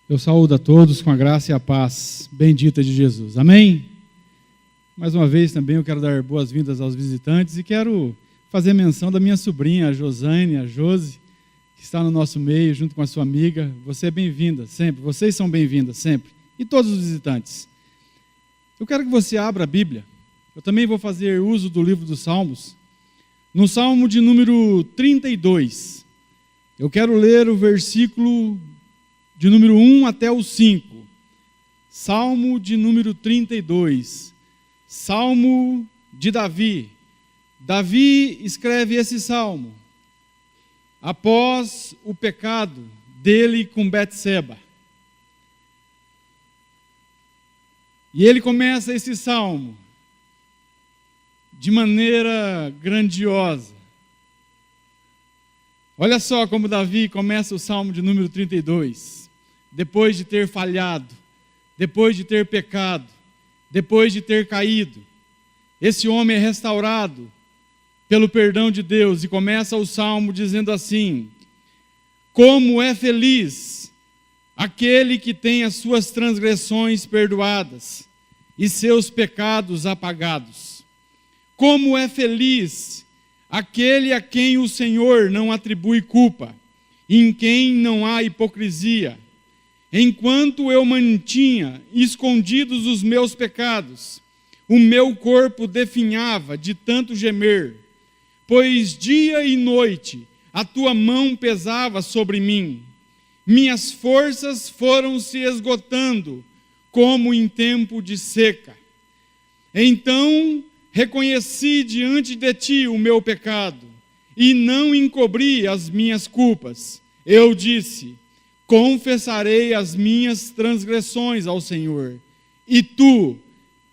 Eu saúdo a todos com a graça e a paz bendita de Jesus. Amém? Mais uma vez também eu quero dar boas-vindas aos visitantes e quero fazer menção da minha sobrinha, a Josane, a Josi, que está no nosso meio junto com a sua amiga. Você é bem-vinda sempre, vocês são bem-vindas sempre, e todos os visitantes. Eu quero que você abra a Bíblia. Eu também vou fazer uso do livro dos Salmos. No Salmo de número 32, eu quero ler o versículo de número 1 até o 5. Salmo de número 32. Salmo de Davi. Davi escreve esse salmo após o pecado dele com Betseba. E ele começa esse salmo de maneira grandiosa. Olha só como Davi começa o salmo de número 32. Depois de ter falhado, depois de ter pecado, depois de ter caído, esse homem é restaurado pelo perdão de Deus e começa o salmo dizendo assim: como é feliz aquele que tem as suas transgressões perdoadas e seus pecados apagados. Como é feliz aquele a quem o Senhor não atribui culpa, em quem não há hipocrisia. Enquanto eu mantinha escondidos os meus pecados, o meu corpo definhava de tanto gemer, pois dia e noite a tua mão pesava sobre mim. Minhas forças foram se esgotando, como em tempo de seca. Então reconheci diante de ti o meu pecado, e não encobri as minhas culpas. Eu disse: confessarei as minhas transgressões ao Senhor, e tu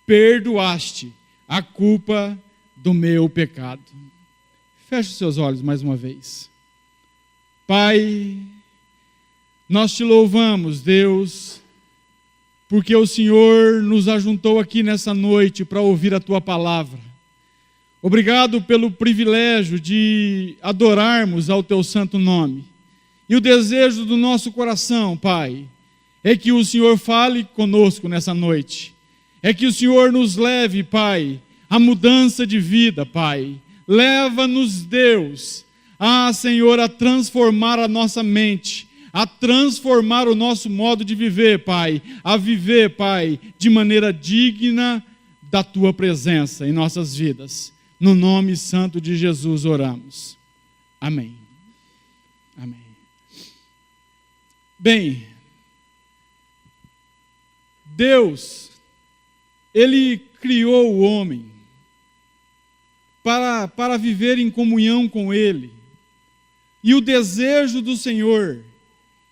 perdoaste a culpa do meu pecado. Feche os seus olhos mais uma vez. Pai, nós te louvamos, Deus, porque o Senhor nos ajuntou aqui nessa noite para ouvir a tua palavra. Obrigado pelo privilégio de adorarmos ao teu santo nome. E o desejo do nosso coração, Pai, é que o Senhor fale conosco nessa noite. É que o Senhor nos leve, Pai, à mudança de vida, Pai. Leva-nos, Deus, Senhor, a transformar a nossa mente, a transformar o nosso modo de viver, Pai. A viver, Pai, de maneira digna da tua presença em nossas vidas. No nome santo de Jesus oramos. Amém. Amém. Bem, Deus, Ele criou o homem para viver em comunhão com Ele. E o desejo do Senhor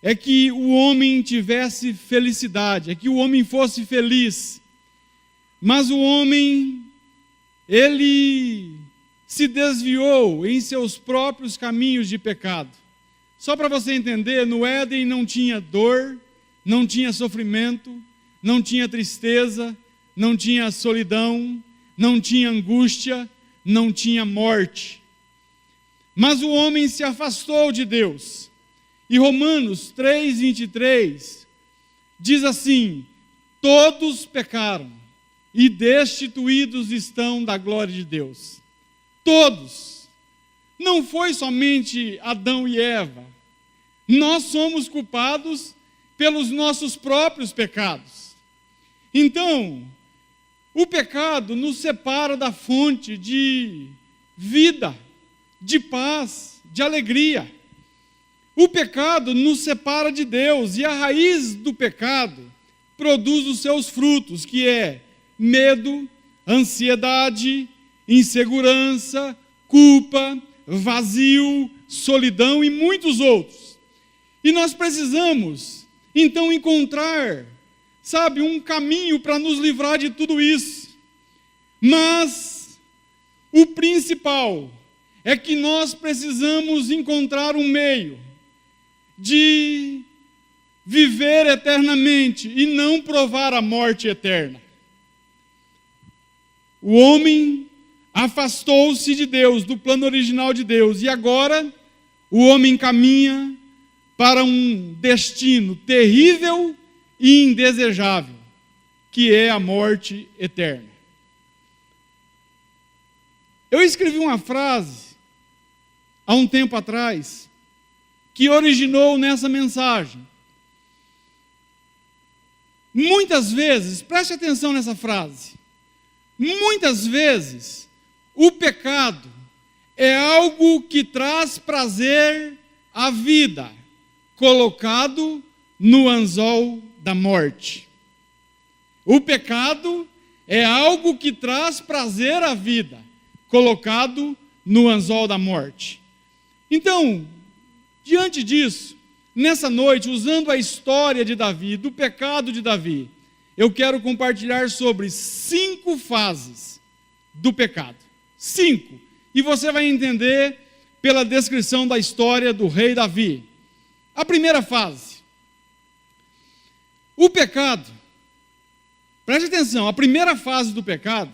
é que o homem tivesse felicidade, é que o homem fosse feliz. Mas o homem, ele se desviou em seus próprios caminhos de pecado. Só para você entender, no Éden não tinha dor, não tinha sofrimento, não tinha tristeza, não tinha solidão, não tinha angústia, não tinha morte. Mas o homem se afastou de Deus. E Romanos 3:23 diz assim: todos pecaram e destituídos estão da glória de Deus. Todos. Não foi somente Adão e Eva. Nós somos culpados pelos nossos próprios pecados. Então, o pecado nos separa da fonte de vida, de paz, de alegria. O pecado nos separa de Deus, e a raiz do pecado produz os seus frutos, que é medo, ansiedade, insegurança, culpa, vazio, solidão e muitos outros. E nós precisamos, então, encontrar, um caminho para nos livrar de tudo isso. Mas o principal é que nós precisamos encontrar um meio de viver eternamente e não provar a morte eterna. O homem afastou-se de Deus, do plano original de Deus, e agora o homem caminha para um destino terrível e indesejável, que é a morte eterna. Eu escrevi uma frase há um tempo atrás que originou nessa mensagem. Muitas vezes, preste atenção nessa frase, muitas vezes o pecado é algo que traz prazer à vida, colocado no anzol da morte. O pecado é algo que traz prazer à vida, colocado no anzol da morte. Então, diante disso, nessa noite, usando a história de Davi, do pecado de Davi, eu quero compartilhar sobre 5 fases do pecado. 5. E você vai entender pela descrição da história do rei Davi. A primeira fase. O pecado, preste atenção, a primeira fase do pecado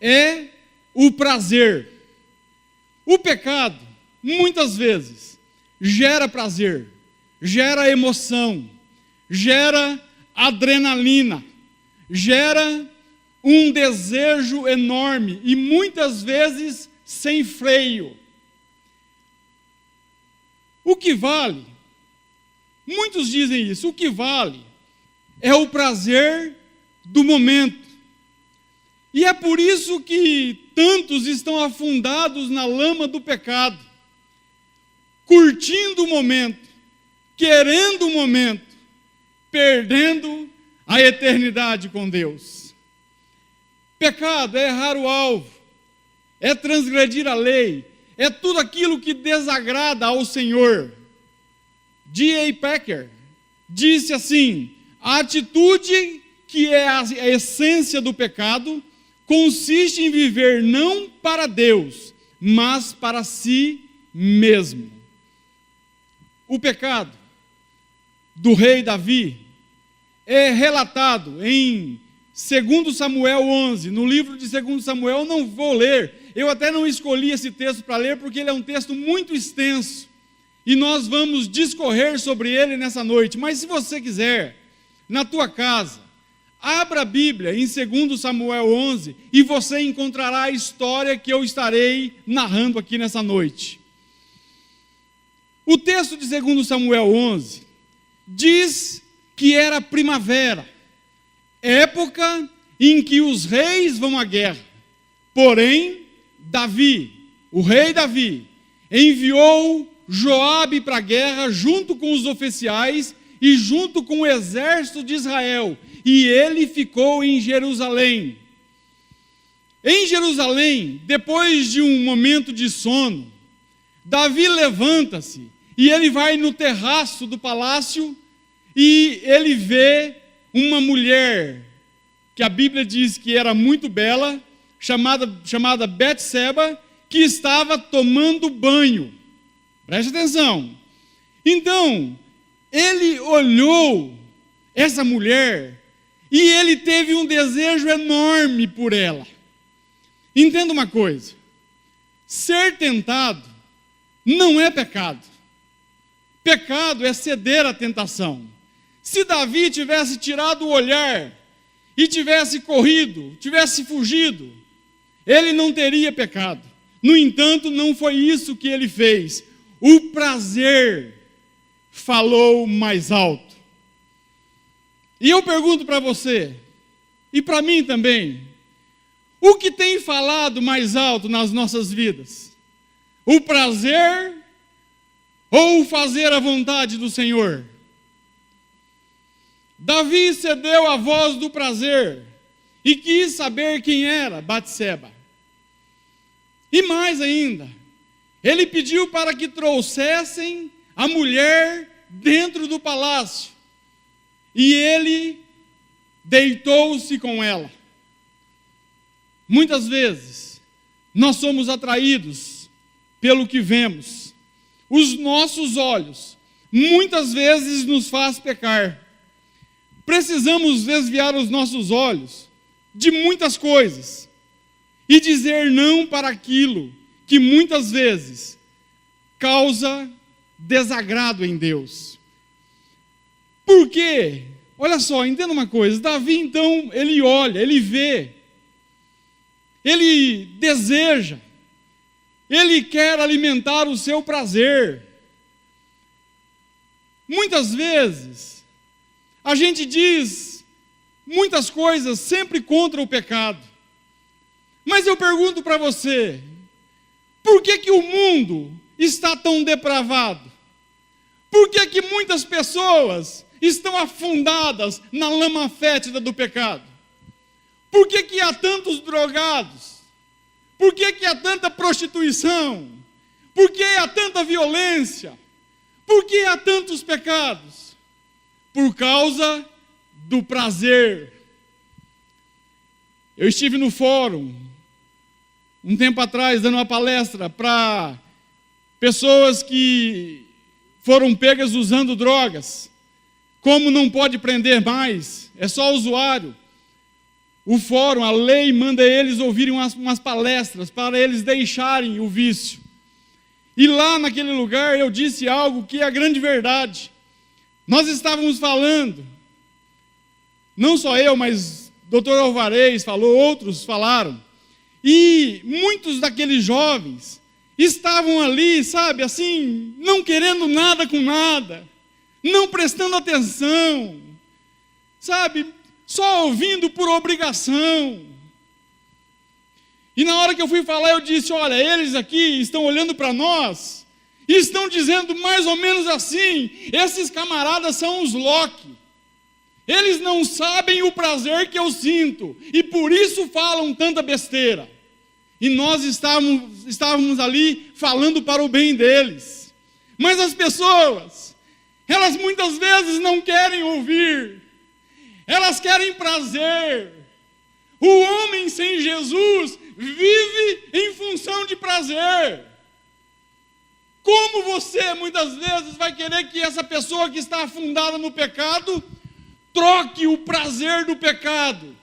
é o prazer. O pecado, muitas vezes, gera prazer, gera emoção, gera adrenalina, gera um desejo enorme e muitas vezes sem freio. O que vale, muitos dizem isso, o que vale é o prazer do momento. E é por isso que tantos estão afundados na lama do pecado, curtindo o momento, querendo o momento, perdendo a eternidade com Deus. Pecado é errar o alvo, é transgredir a lei, é tudo aquilo que desagrada ao Senhor. D.A. Packer disse assim: a atitude que é a essência do pecado consiste em viver não para Deus, mas para si mesmo. O pecado do rei Davi é relatado em 2 Samuel 11, no livro de 2 Samuel. Eu não vou ler, eu até não escolhi esse texto para ler, porque ele é um texto muito extenso, e nós vamos discorrer sobre ele nessa noite. Mas se você quiser, na tua casa, abra a Bíblia em 2 Samuel 11, e você encontrará a história que eu estarei narrando aqui nessa noite. O texto de 2 Samuel 11 diz que era primavera, época em que os reis vão à guerra. Porém, Davi, o rei Davi, enviou Joabe para a guerra junto com os oficiais e junto com o exército de Israel, e ele ficou em Jerusalém. Em Jerusalém, depois de um momento de sono, Davi levanta-se e ele vai no terraço do palácio e ele vê uma mulher, que a Bíblia diz que era muito bela, chamada Betseba, que estava tomando banho. Preste atenção. Então, ele olhou essa mulher e ele teve um desejo enorme por ela. Entenda uma coisa: ser tentado não é pecado. Pecado é ceder à tentação. Se Davi tivesse tirado o olhar e tivesse corrido, tivesse fugido, ele não teria pecado. No entanto, não foi isso que ele fez. O prazer falou mais alto. E eu pergunto para você, e para mim também, o que tem falado mais alto nas nossas vidas? O prazer ou fazer a vontade do Senhor? Davi cedeu à voz do prazer e quis saber quem era Batseba. E mais ainda, ele pediu para que trouxessem a mulher dentro do palácio, e ele deitou-se com ela. Muitas vezes nós somos atraídos pelo que vemos. Os nossos olhos muitas vezes nos faz pecar. Precisamos desviar os nossos olhos de muitas coisas e dizer não para aquilo que muitas vezes causa desagrado em Deus. Por quê? Olha só, entenda uma coisa, Davi então, ele olha, ele vê, ele deseja, ele quer alimentar o seu prazer. Muitas vezes, a gente diz muitas coisas sempre contra o pecado. Mas eu pergunto para você, por que o mundo está tão depravado? Por que muitas pessoas estão afundadas na lama fétida do pecado? Por que há tantos drogados? Por que há tanta prostituição? Por que há tanta violência? Por que há tantos pecados? Por causa do prazer. Eu estive no fórum, um tempo atrás, dando uma palestra para pessoas que foram pegas usando drogas. Como não pode prender mais, é só usuário. O fórum, a lei manda eles ouvirem umas palestras para eles deixarem o vício. E lá naquele lugar eu disse algo que é a grande verdade. Nós estávamos falando, não só eu, mas o Dr. Alvarez falou, outros falaram. E muitos daqueles jovens estavam ali, sabe, assim, não querendo nada com nada, não prestando atenção, sabe, só ouvindo por obrigação. E na hora que eu fui falar, eu disse, olha, eles aqui estão olhando para nós e estão dizendo mais ou menos assim, esses camaradas são os Loki. Eles não sabem o prazer que eu sinto e por isso falam tanta besteira. E nós estávamos ali falando para o bem deles. Mas as pessoas, elas muitas vezes não querem ouvir. Elas querem prazer. O homem sem Jesus vive em função de prazer. Como você muitas vezes vai querer que essa pessoa que está afundada no pecado troque o prazer do pecado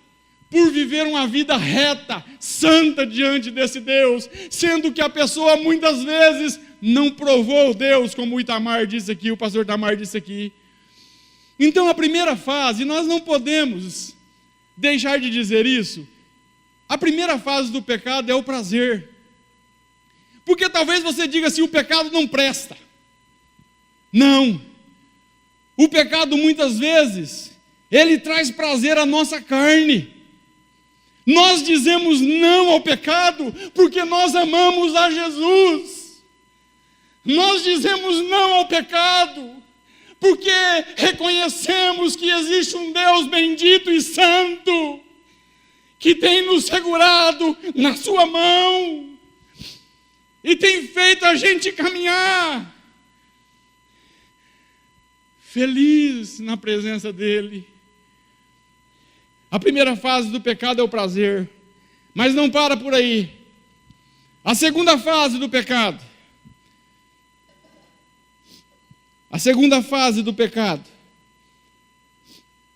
por viver uma vida reta, santa diante desse Deus, sendo que a pessoa muitas vezes não provou Deus, como o Itamar disse aqui, o pastor Itamar disse aqui. Então a primeira fase, nós não podemos deixar de dizer isso, a primeira fase do pecado é o prazer. Porque talvez você diga assim, o pecado não presta. Não. O pecado muitas vezes, ele traz prazer à nossa carne. Nós dizemos não ao pecado porque nós amamos a Jesus. Nós dizemos não ao pecado porque reconhecemos que existe um Deus bendito e santo que tem nos segurado na sua mão e tem feito a gente caminhar feliz na presença dele. A primeira fase do pecado é o prazer, mas não para por aí. A segunda fase do pecado,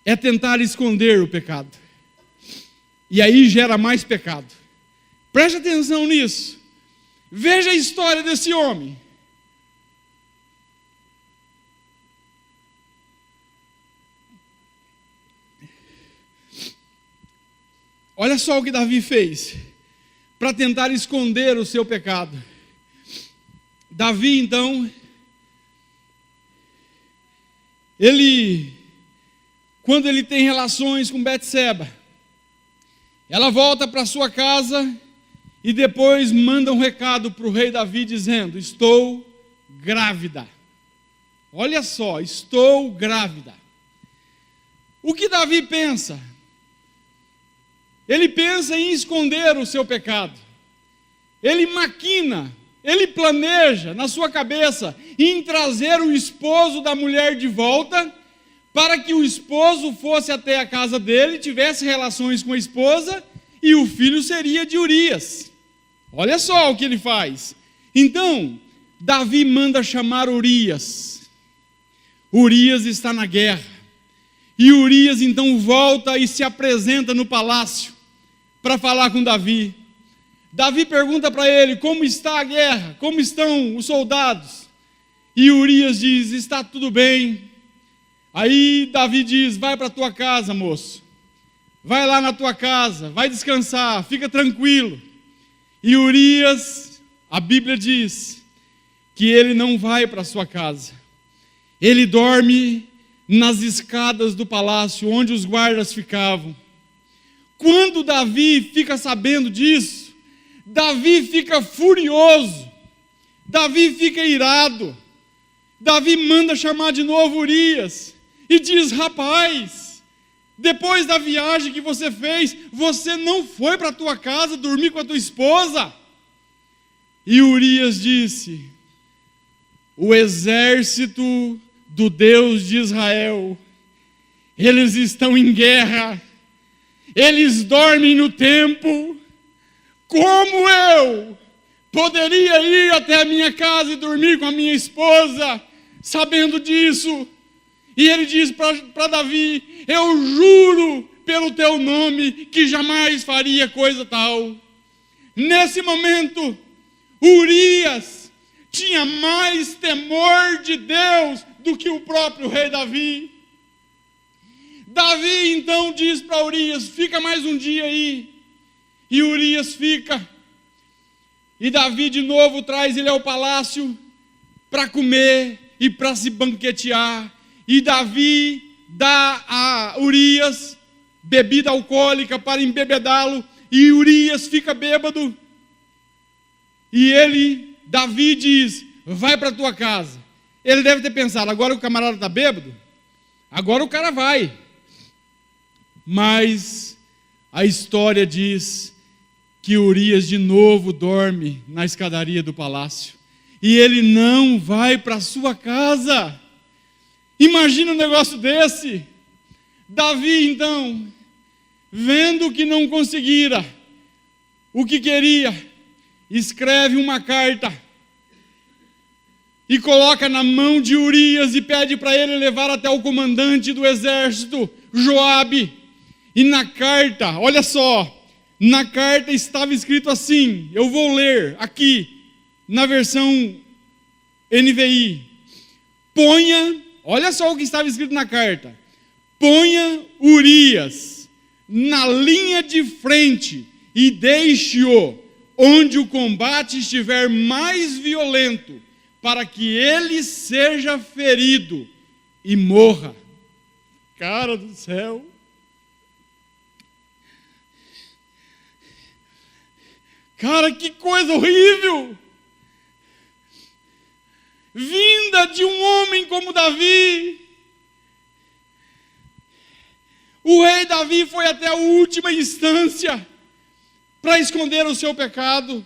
é tentar esconder o pecado. E aí gera mais pecado. Preste atenção nisso. Veja a história desse homem. Olha só o que Davi fez para tentar esconder o seu pecado. Davi, então, quando ele tem relações com Betseba, ela volta para sua casa e depois manda um recado para o rei Davi dizendo, estou grávida. Olha só, estou grávida. O que Davi pensa? Ele pensa em esconder o seu pecado. Ele maquina, ele planeja na sua cabeça em trazer o esposo da mulher de volta, para que o esposo fosse até a casa dele, tivesse relações com a esposa, e o filho seria de Urias. Olha só o que ele faz. Então, Davi manda chamar Urias. Urias está na guerra. E Urias então volta e se apresenta no palácio para falar com Davi. Davi pergunta para ele como está a guerra, como estão os soldados. E Urias diz: está tudo bem. Aí Davi diz: vai para a tua casa, moço. Vai lá na tua casa, vai descansar, fica tranquilo. E Urias, a Bíblia diz que ele não vai para a sua casa. Ele dorme nas escadas do palácio, onde os guardas ficavam. Quando Davi fica sabendo disso, Davi fica furioso, Davi fica irado. Davi manda chamar de novo Urias e diz: rapaz, depois da viagem que você fez, você não foi para a tua casa dormir com a tua esposa? E Urias disse: o exército do Deus de Israel, eles estão em guerra, eles dormem no templo. Como eu poderia ir até a minha casa e dormir com a minha esposa, sabendo disso? E ele diz para Davi: eu juro pelo teu nome que jamais faria coisa tal. Nesse momento, Urias tinha mais temor de Deus do que o próprio rei Davi. Davi então diz para Urias: fica mais um dia aí. E Urias fica. E Davi de novo traz ele ao palácio para comer e para se banquetear. E Davi dá a Urias bebida alcoólica para embebedá-lo. E Urias fica bêbado. E Davi diz: vai para a tua casa. Ele deve ter pensado: agora o camarada está bêbado, agora o cara vai. Mas a história diz que Urias de novo dorme na escadaria do palácio. E ele não vai para a sua casa. Imagina um negócio desse. Davi então, vendo que não conseguira o que queria, escreve uma carta e coloca na mão de Urias e pede para ele levar até o comandante do exército, Joabe. E na carta, olha só, na carta estava escrito assim, eu vou ler aqui, na versão NVI. Olha só o que estava escrito na carta: ponha Urias na linha de frente e deixe-o onde o combate estiver mais violento, para que ele seja ferido e morra. Cara do céu! Cara, que coisa horrível! Vinda de um homem como Davi. O rei Davi foi até a última instância para esconder o seu pecado.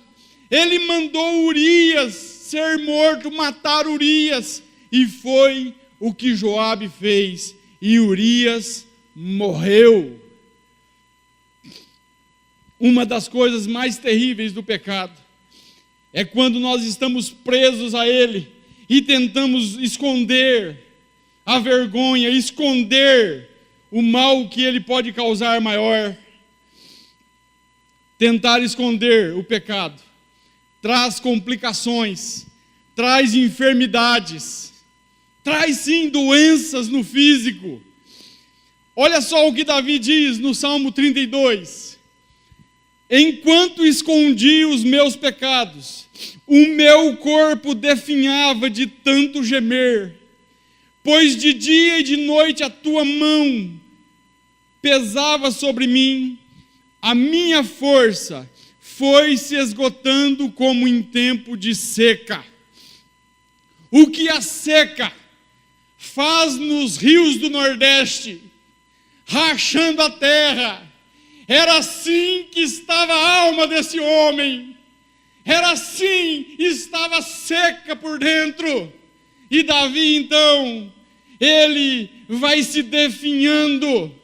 Ele mandou Urias ser morto, matar Urias. E foi o que Joabe fez. E Urias morreu. Uma das coisas mais terríveis do pecado é quando nós estamos presos a ele e tentamos esconder a vergonha, esconder o mal que ele pode causar maior. Tentar esconder o pecado traz complicações, traz enfermidades, traz sim doenças no físico. Olha só o que Davi diz no Salmo 32. Enquanto escondi os meus pecados, o meu corpo definhava de tanto gemer, pois de dia e de noite a tua mão pesava sobre mim, a minha força foi se esgotando como em tempo de seca. O que a seca faz nos rios do Nordeste, rachando a terra, era assim que estava a alma desse homem, era assim, estava seca por dentro. E Davi então, ele vai se definhando.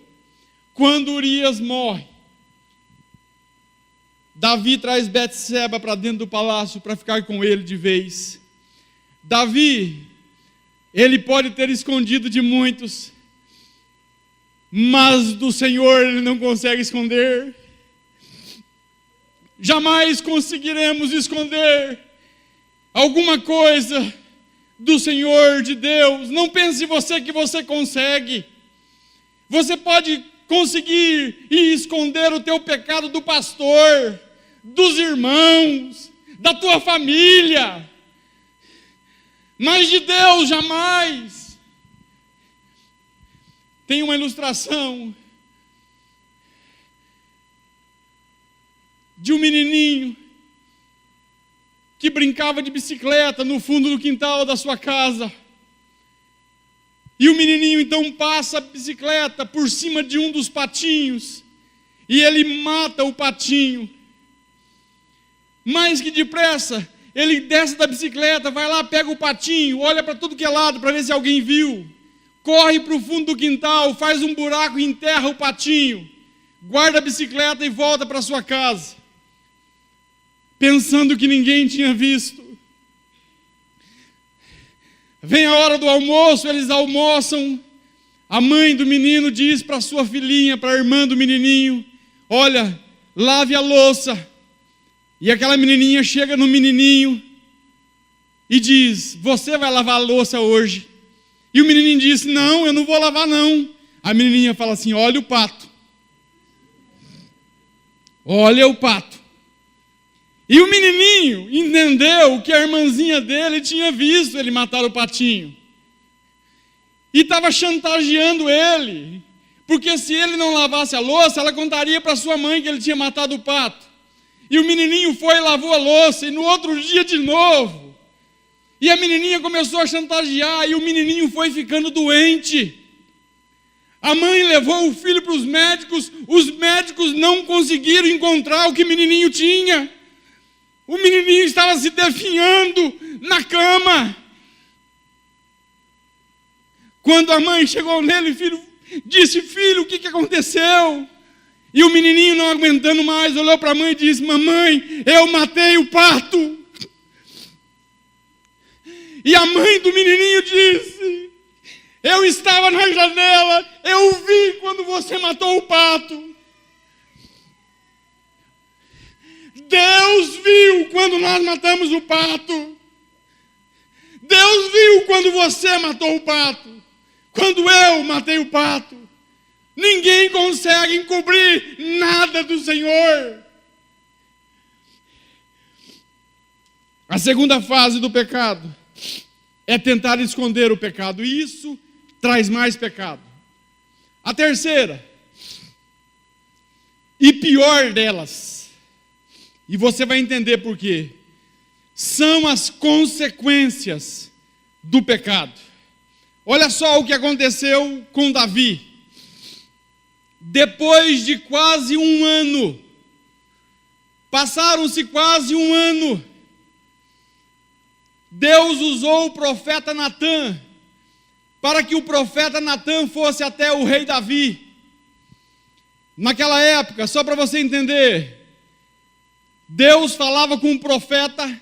Quando Urias morre, Davi traz Betseba para dentro do palácio para ficar com ele de vez. Davi, ele pode ter escondido de muitos, mas do Senhor ele não consegue esconder. Jamais conseguiremos esconder alguma coisa do Senhor, de Deus. Não pense você que você consegue. Você pode conseguir e esconder o teu pecado do pastor, dos irmãos, da tua família, mas de Deus jamais. Tem uma ilustração de um menininho que brincava de bicicleta no fundo do quintal da sua casa. E o menininho então passa a bicicleta por cima de um dos patinhos e ele mata o patinho. Mais que depressa, ele desce da bicicleta, vai lá, pega o patinho, olha para tudo que é lado para ver se alguém viu. Corre para o fundo do quintal, faz um buraco e enterra o patinho. Guarda a bicicleta e volta para sua casa, pensando que ninguém tinha visto. Vem a hora do almoço, eles almoçam. A mãe do menino diz para sua filhinha, para a irmã do menininho: olha, lave a louça. E aquela menininha chega no menininho e diz: você vai lavar a louça hoje? E o menininho diz: não, eu não vou lavar não. A menininha fala assim: olha o pato. Olha o pato. E o menininho entendeu que a irmãzinha dele tinha visto ele matar o patinho. E estava chantageando ele. Porque se ele não lavasse a louça, ela contaria para sua mãe que ele tinha matado o pato. E o menininho foi e lavou a louça. E no outro dia de novo. E a menininha começou a chantagear. E o menininho foi ficando doente. A mãe levou o filho para os médicos. Os médicos não conseguiram encontrar o que o menininho tinha. O menininho estava se definhando na cama. Quando a mãe chegou nele, disse: filho, o que aconteceu? E o menininho, não aguentando mais, olhou para a mãe e disse: mamãe, eu matei o pato. E a mãe do menininho disse: eu estava na janela, eu vi quando você matou o pato. Deus viu quando nós matamos o pato. Deus viu quando você matou o pato. Quando eu matei o pato. Ninguém consegue encobrir nada do Senhor. A segunda fase do pecado é tentar esconder o pecado. E isso traz mais pecado. A terceira e pior delas, e você vai entender por quê, são as consequências do pecado. Olha só o que aconteceu com Davi. Depois de quase um ano, passaram-se quase um ano, Deus usou o profeta Natã, para que o profeta Natã fosse até o rei Davi. Naquela época, só para você entender, Deus falava com o profeta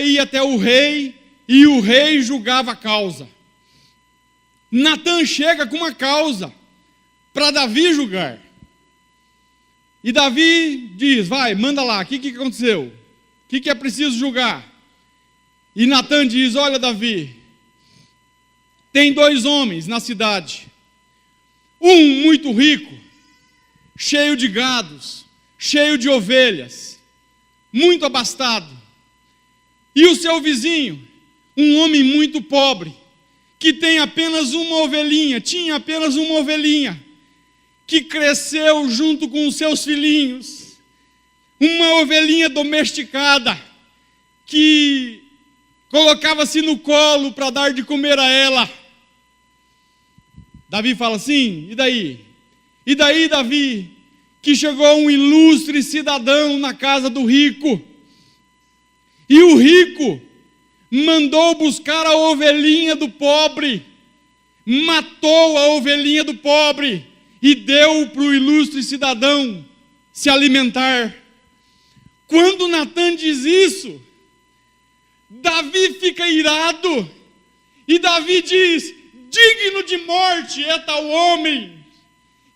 ia até o rei, e o rei julgava a causa. Natã chega com uma causa para Davi julgar. E Davi diz: vai, manda lá, o que aconteceu? O que é preciso julgar? E Natã diz: olha, Davi, tem 2 homens na cidade. Um muito rico, cheio de gados, cheio de ovelhas, muito abastado. E o seu vizinho, um homem muito pobre, que tem apenas uma ovelhinha, tinha apenas uma ovelhinha, que cresceu junto com os seus filhinhos, uma ovelhinha domesticada, que colocava-se no colo para dar de comer a ela. Davi fala assim: e daí? E daí, Davi, que chegou um ilustre cidadão na casa do rico, e o rico mandou buscar a ovelhinha do pobre, matou a ovelhinha do pobre e deu para o ilustre cidadão se alimentar. Quando Natã diz isso, Davi fica irado, e Davi diz: digno de morte é tal homem,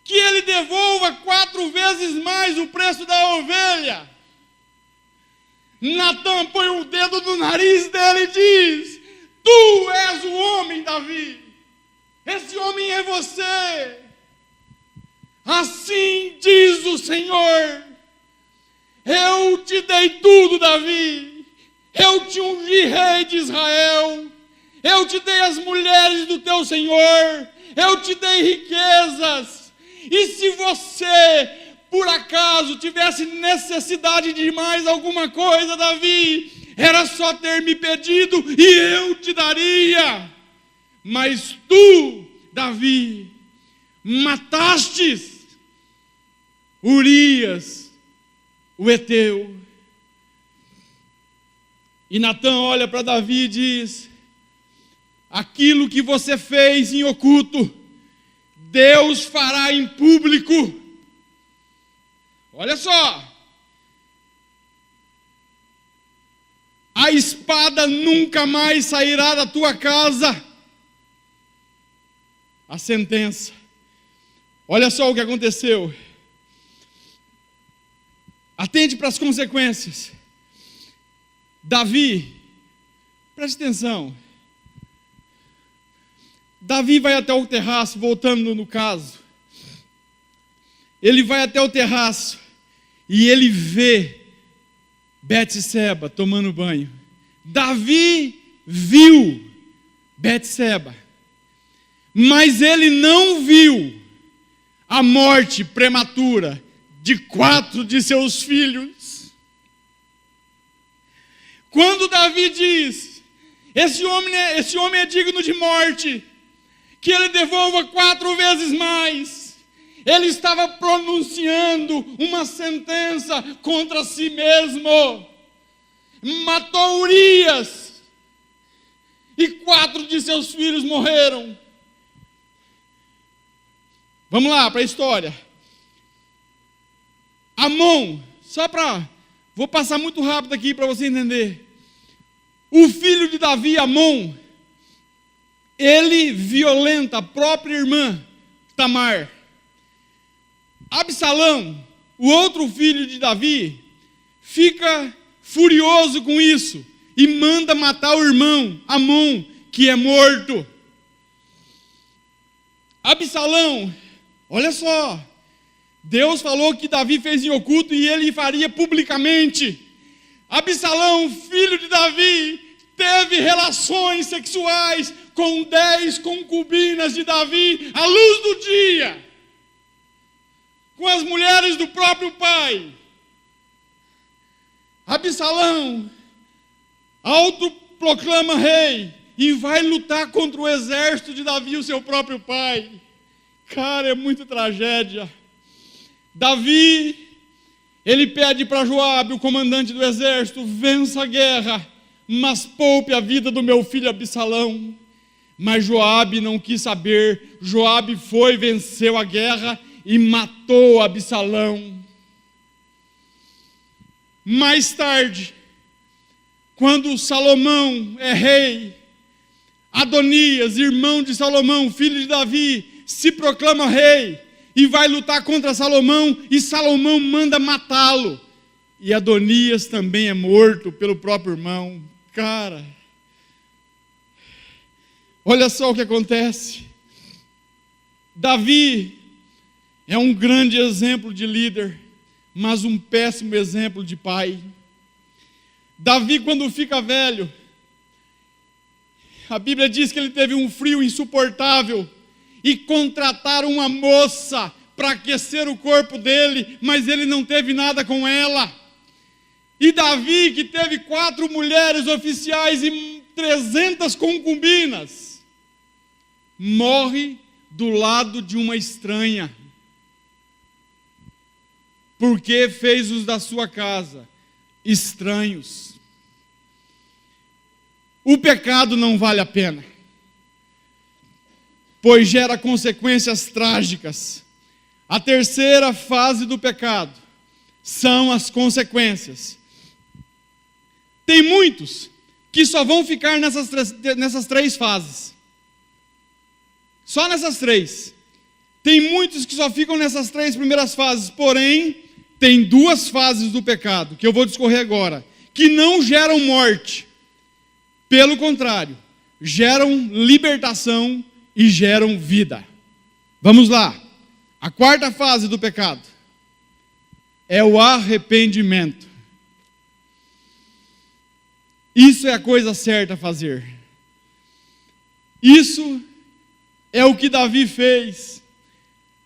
que ele devolva 4 vezes mais o preço da ovelha. Natã põe o dedo no nariz dele e diz: Tu és o homem, Davi. Esse homem é você. Assim diz o Senhor: eu te dei tudo, Davi. Eu te ungi rei de Israel. Eu te dei as mulheres do teu Senhor. Eu te dei riquezas. E se você, por acaso, tivesse necessidade de mais alguma coisa, Davi, era só ter me pedido e eu te daria. Mas tu, Davi, matastes Urias, o heteu. E Natã olha para Davi e diz: aquilo que você fez em oculto, Deus fará em público. Olha só, a espada nunca mais sairá da tua casa. A sentença. Olha só o que aconteceu. Atente para as consequências. Davi, preste atenção. Davi vai até o terraço, voltando no caso. Ele vai até o terraço e ele vê Betseba tomando banho. Davi viu Betseba, mas ele não viu a morte prematura de 4 de seus filhos. Quando Davi diz: esse homem é digno de morte, que ele devolva 4 vezes mais, ele estava pronunciando uma sentença contra si mesmo. Matou Urias e 4 de seus filhos morreram. Vamos lá para a história. Amon, vou passar muito rápido aqui para você entender. O filho de Davi, Amon, ele violenta a própria irmã, Tamar. Absalão, o outro filho de Davi, fica furioso com isso e manda matar o irmão, Amon, que é morto. Absalão, olha só, Deus falou que Davi fez em oculto e ele faria publicamente. Absalão, filho de Davi, teve relações sexuais com 10 concubinas de Davi à luz do dia, com as mulheres do próprio pai. Absalão autoproclama rei e vai lutar contra o exército de Davi, o seu próprio pai. Cara, é muita tragédia. Davi, ele pede para Joabe, o comandante do exército: vença a guerra, mas poupe a vida do meu filho Absalão. Mas Joabe não quis saber. Joabe foi, venceu a guerra e matou Absalão. Mais tarde, quando Salomão é rei, Adonias, irmão de Salomão, filho de Davi, se proclama rei e vai lutar contra Salomão, e Salomão manda matá-lo. E Adonias também é morto pelo próprio irmão. Cara, olha só o que acontece. Davi é um grande exemplo de líder, mas um péssimo exemplo de pai. Davi, quando fica velho, a Bíblia diz que ele teve um frio insuportável e contrataram uma moça para aquecer o corpo dele, mas ele não teve nada com ela. E Davi, que teve 4 mulheres oficiais e 300 concubinas, morre do lado de uma estranha, porque fez os da sua casa estranhos. O pecado não vale a pena, pois gera consequências trágicas. A terceira fase do pecado são as consequências. Tem muitos que só vão ficar nessas 3 fases. Só nessas 3. Tem muitos que só ficam nessas 3 primeiras fases, porém, tem 2 fases do pecado, que eu vou discorrer agora, que não geram morte. Pelo contrário, geram libertação e geram vida. Vamos lá. A quarta fase do pecado é o arrependimento. Isso é a coisa certa a fazer. Isso é o que Davi fez.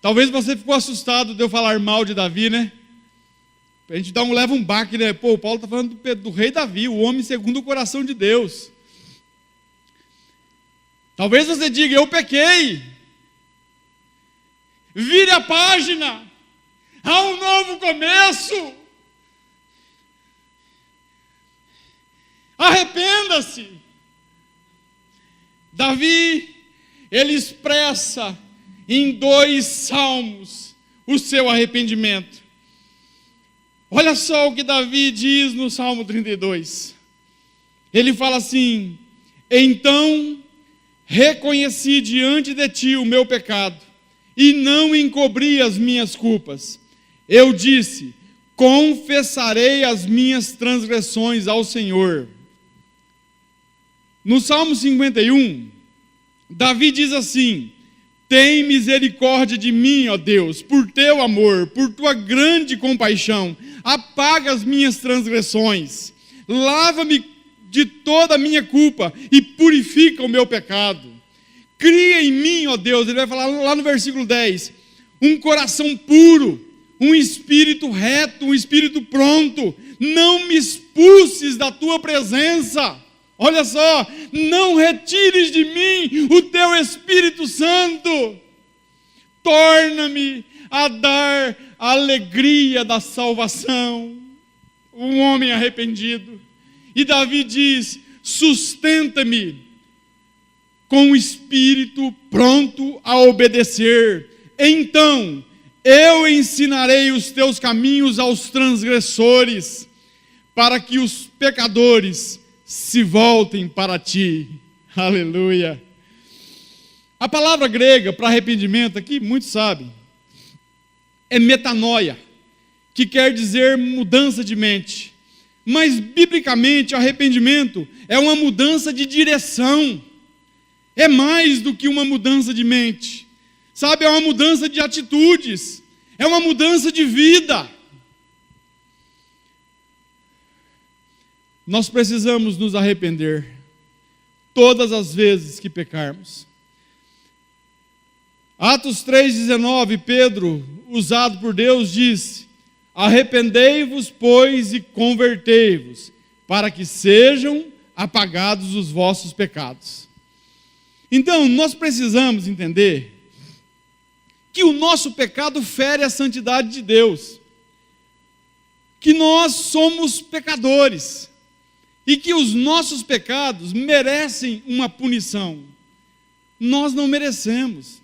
Talvez você ficou assustado de eu falar mal de Davi, né? A gente leva um baque, né? Pô, o Paulo está falando do rei Davi, o homem segundo o coração de Deus. Talvez você diga, eu pequei. Vire a página. Há um novo começo. Arrependa-se. Davi, ele expressa em 2 salmos o seu arrependimento. Olha só o que Davi diz no Salmo 32. Ele fala assim: então reconheci diante de ti o meu pecado, e não encobri as minhas culpas. Eu disse, confessarei as minhas transgressões ao Senhor. No Salmo 51, Davi diz assim: tem misericórdia de mim, ó Deus, por teu amor, por tua grande compaixão, apaga as minhas transgressões, lava-me de toda a minha culpa e purifica o meu pecado. Cria em mim, ó Deus, ele vai falar lá no versículo 10, um coração puro, um espírito reto, um espírito pronto, não me expulses da tua presença. Olha só, não retires de mim o teu Espírito Santo. Torna-me a dar a alegria da salvação. Um homem arrependido. E Davi diz, sustenta-me com o espírito pronto a obedecer. Então eu ensinarei os teus caminhos aos transgressores, para que os pecadores se voltem para ti. Aleluia. A palavra grega para arrependimento aqui, muitos sabem, é metanoia, que quer dizer mudança de mente. Mas biblicamente arrependimento é uma mudança de direção. É mais do que uma mudança de mente. Sabe, é uma mudança de atitudes. É uma mudança de vida. Nós precisamos nos arrepender todas as vezes que pecarmos. Atos 3,19, Pedro, usado por Deus, disse: arrependei-vos, pois, e convertei-vos, para que sejam apagados os vossos pecados. Então, nós precisamos entender que o nosso pecado fere a santidade de Deus, que nós somos pecadores, e que os nossos pecados merecem uma punição. Nós não merecemos.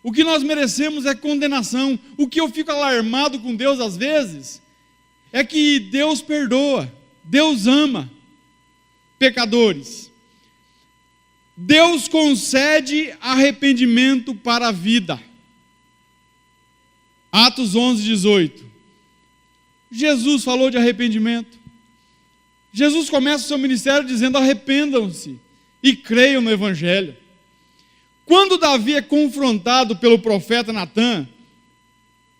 O que nós merecemos é condenação. O que eu fico alarmado com Deus às vezes é que Deus perdoa, Deus ama pecadores. Deus concede arrependimento para a vida. Atos 11:18. Jesus falou de arrependimento. Jesus começa o seu ministério dizendo: arrependam-se e creiam no Evangelho. Quando Davi é confrontado pelo profeta Natã,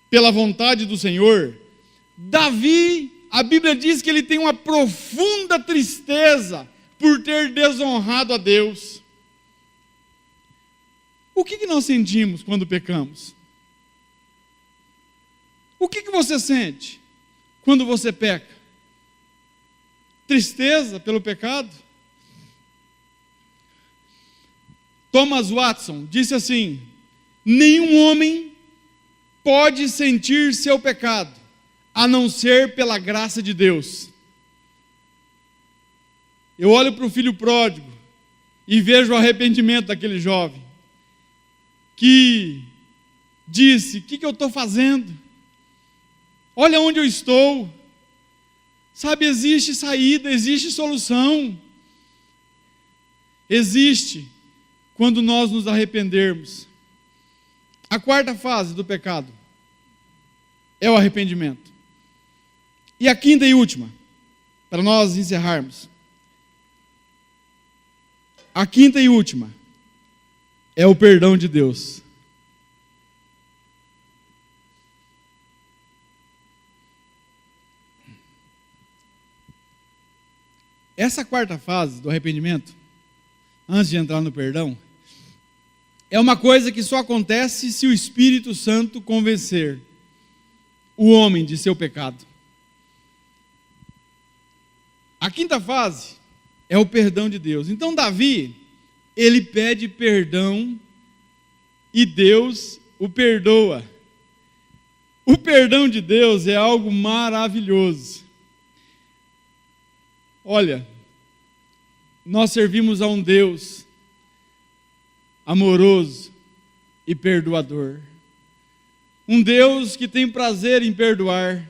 pela vontade do Senhor, Davi, a Bíblia diz que ele tem uma profunda tristeza por ter desonrado a Deus. O que nós sentimos quando pecamos? O que você sente quando você peca? Tristeza pelo pecado? Thomas Watson disse assim: nenhum homem pode sentir seu pecado, a não ser pela graça de Deus. Eu olho para o filho pródigo e vejo o arrependimento daquele jovem, que disse: o que eu estou fazendo? Olha onde eu estou. Sabe, existe saída, existe solução. Existe quando nós nos arrependermos. A quarta fase do pecado é o arrependimento. E a quinta e última, para nós encerrarmos, A quinta e última é o perdão de Deus. Essa quarta fase do arrependimento, antes de entrar no perdão, é uma coisa que só acontece se o Espírito Santo convencer o homem de seu pecado. A quinta fase é o perdão de Deus. Então Davi, ele pede perdão e Deus o perdoa. O perdão de Deus é algo maravilhoso. Olha, nós servimos a um Deus amoroso e perdoador. Um Deus que tem prazer em perdoar.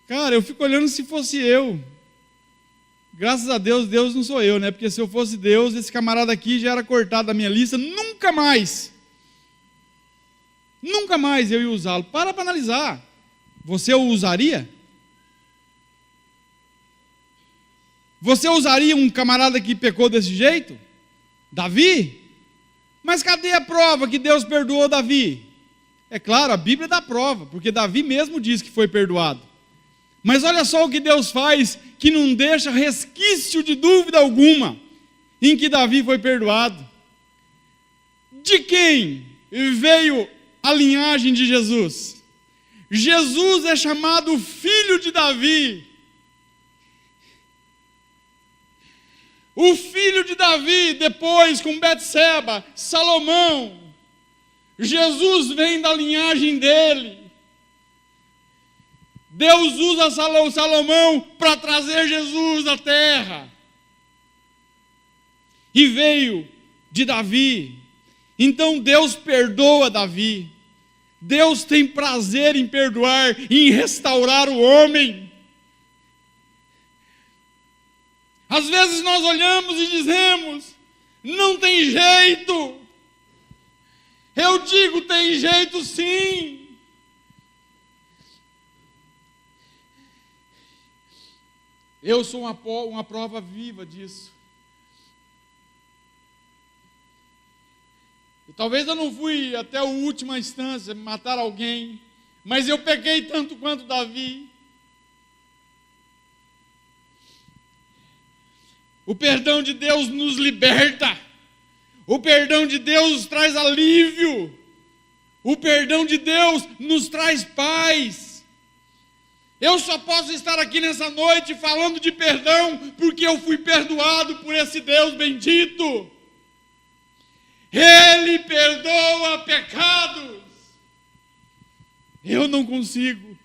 Cara, eu fico olhando se fosse eu. Graças a Deus, Deus não sou eu, né? Porque se eu fosse Deus, esse camarada aqui já era cortado da minha lista, nunca mais eu ia usá-lo. Para analisar. Você o usaria? Você usaria um camarada que pecou desse jeito? Davi? Mas cadê a prova que Deus perdoou Davi? É claro, a Bíblia dá prova, porque Davi mesmo diz que foi perdoado. Mas olha só o que Deus faz, que não deixa resquício de dúvida alguma em que Davi foi perdoado. De quem veio a linhagem de Jesus? Jesus é chamado filho de Davi. O filho de Davi, depois com Betseba, Salomão. Jesus vem da linhagem dele. Deus usa Salomão para trazer Jesus à terra. E veio de Davi. Então Deus perdoa Davi. Deus tem prazer em perdoar, em restaurar o homem. Às vezes nós olhamos e dizemos, não tem jeito. Eu digo, tem jeito sim. Eu sou uma prova viva disso. E talvez eu não fui até a última instância, matar alguém, mas eu pequei tanto quanto Davi. O perdão de Deus nos liberta. O perdão de Deus traz alívio. O perdão de Deus nos traz paz. Eu só posso estar aqui nessa noite falando de perdão porque eu fui perdoado por esse Deus bendito. Ele perdoa pecados. Eu não consigo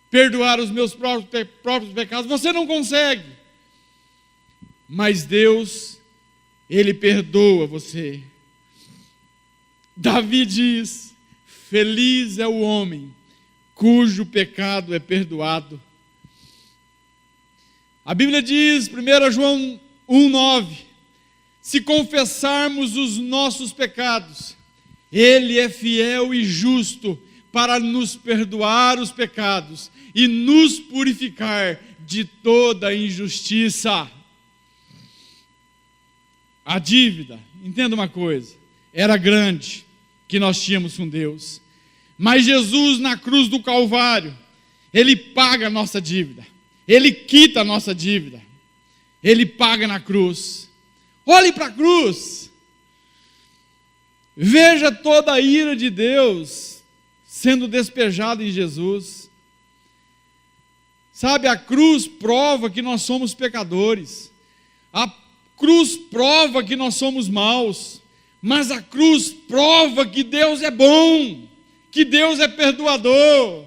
perdoar os meus próprios pecados. Você não consegue. Mas Deus, Ele perdoa você. Davi diz, feliz é o homem cujo pecado é perdoado. A Bíblia diz, 1 João 1,9, se confessarmos os nossos pecados, Ele é fiel e justo para nos perdoar os pecados e nos purificar de toda injustiça. A dívida, entenda uma coisa, era grande que nós tínhamos com Deus. Mas Jesus na cruz do Calvário, Ele paga a nossa dívida. Ele quita a nossa dívida. Ele paga na cruz. Olhe para a cruz. Veja toda a ira de Deus sendo despejada em Jesus. Sabe, a cruz prova que nós somos pecadores. A cruz prova que nós somos maus, mas a cruz prova que Deus é bom, que Deus é perdoador.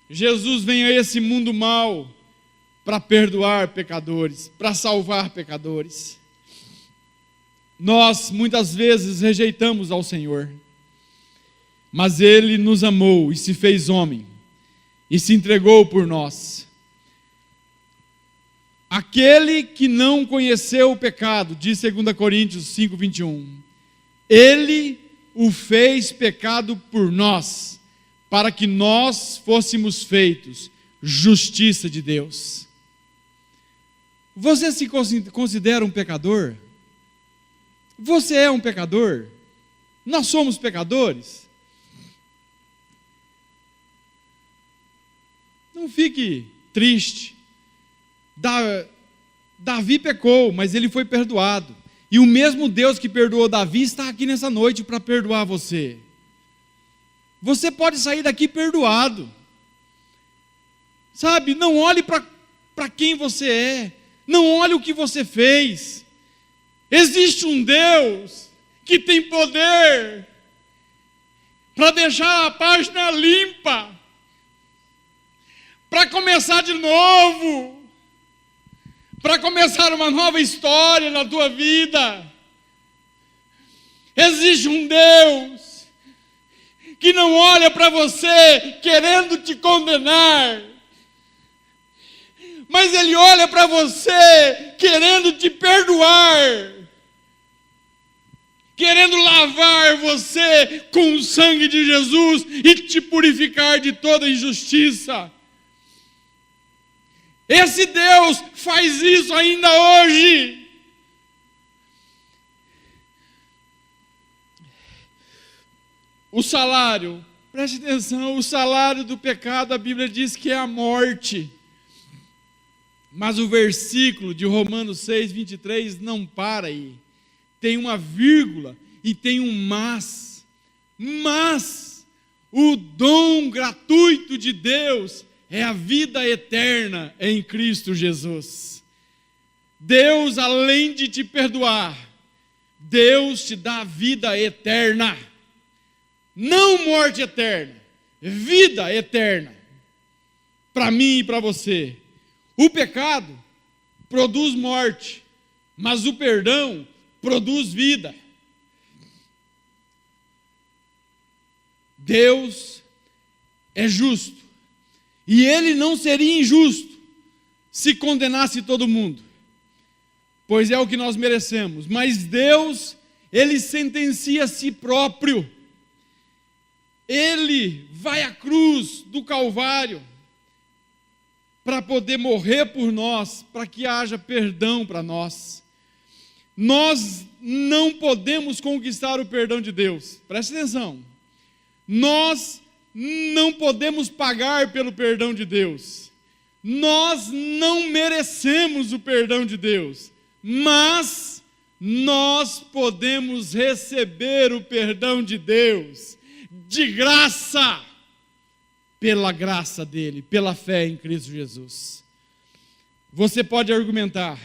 Jesus vem a esse mundo mau para perdoar pecadores, para salvar pecadores. Nós muitas vezes rejeitamos ao Senhor, mas Ele nos amou e se fez homem, e se entregou por nós. Aquele que não conheceu o pecado, diz 2 Coríntios 5:21, Ele o fez pecado por nós, para que nós fôssemos feitos justiça de Deus. Você se considera um pecador? Você é um pecador? Nós somos pecadores? Não fique triste. Davi pecou, mas ele foi perdoado. E o mesmo Deus que perdoou Davi está aqui nessa noite para perdoar você. Você pode sair daqui perdoado. Sabe, não olhe para quem você é. Não olhe o que você fez. Existe um Deus que tem poder para deixar a página limpa, para começar de novo, para começar uma nova história na tua vida. Existe um Deus que não olha para você querendo te condenar, mas Ele olha para você querendo te perdoar, querendo lavar você com o sangue de Jesus e te purificar de toda injustiça. Esse Deus faz isso ainda hoje. O salário, preste atenção, o salário do pecado, a Bíblia diz que é a morte. Mas o versículo de Romanos 6, 23 não para aí. Tem uma vírgula e tem um mas. Mas o dom gratuito de Deus é a vida eterna em Cristo Jesus. Deus, além de te perdoar, Deus te dá vida eterna. Não morte eterna, vida eterna. Para mim e para você. O pecado produz morte, mas o perdão produz vida. Deus é justo, e Ele não seria injusto se condenasse todo mundo, pois é o que nós merecemos. Mas Deus, Ele sentencia a si próprio. Ele vai à cruz do Calvário para poder morrer por nós, para que haja perdão para nós. Nós não podemos conquistar o perdão de Deus. Preste atenção. Nós não podemos pagar pelo perdão de Deus. Nós não merecemos o perdão de Deus. Mas nós podemos receber o perdão de Deus de graça, pela graça dele, pela fé em Cristo Jesus. Você pode argumentar,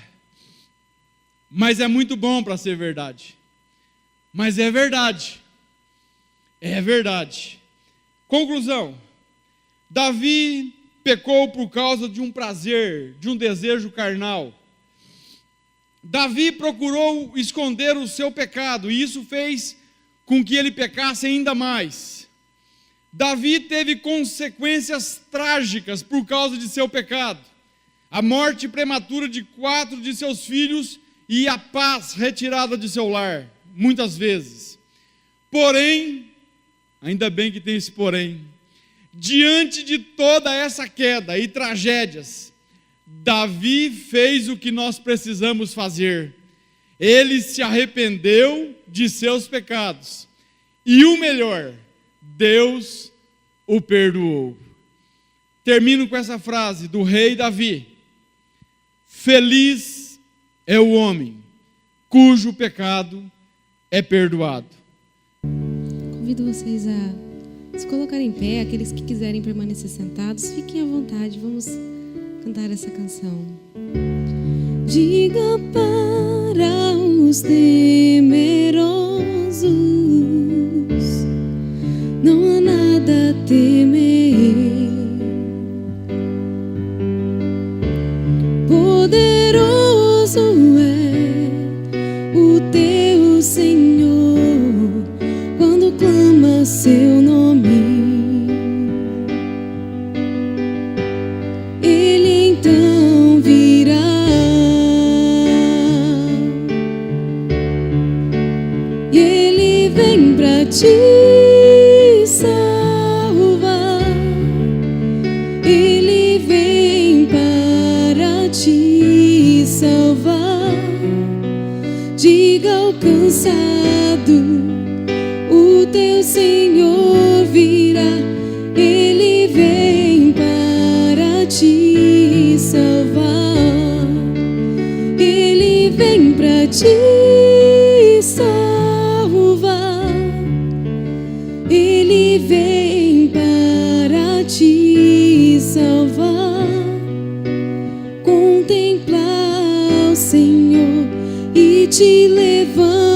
mas é muito bom para ser verdade. Mas é verdade. É verdade. Conclusão: Davi pecou por causa de um prazer, de um desejo carnal. Davi procurou esconder o seu pecado, e isso fez com que ele pecasse ainda mais. Davi teve consequências trágicas por causa de seu pecado. A morte prematura de 4 de seus filhos e a paz retirada de seu lar, muitas vezes. Porém, ainda bem que tem esse porém, diante de toda essa queda e tragédias, Davi fez o que nós precisamos fazer. Ele se arrependeu de seus pecados. E o melhor, Deus o perdoou. Termino com essa frase do rei Davi: feliz é o homem cujo pecado é perdoado. Convido vocês a se colocarem em pé. Aqueles que quiserem permanecer sentados, fiquem à vontade. Vamos cantar essa canção. Diga para os temerosos: não há nada a temer. Poderoso é o teu Senhor quando clama seu nome. Ele então virá e Ele vem pra ti salvar. Ele vem para te salvar. Diga ao cansado, o teu Senhor virá. Ele vem para te salvar. Ele vem para te salvar. Ele vem para te salvar. Contemplar o Senhor e te levantar.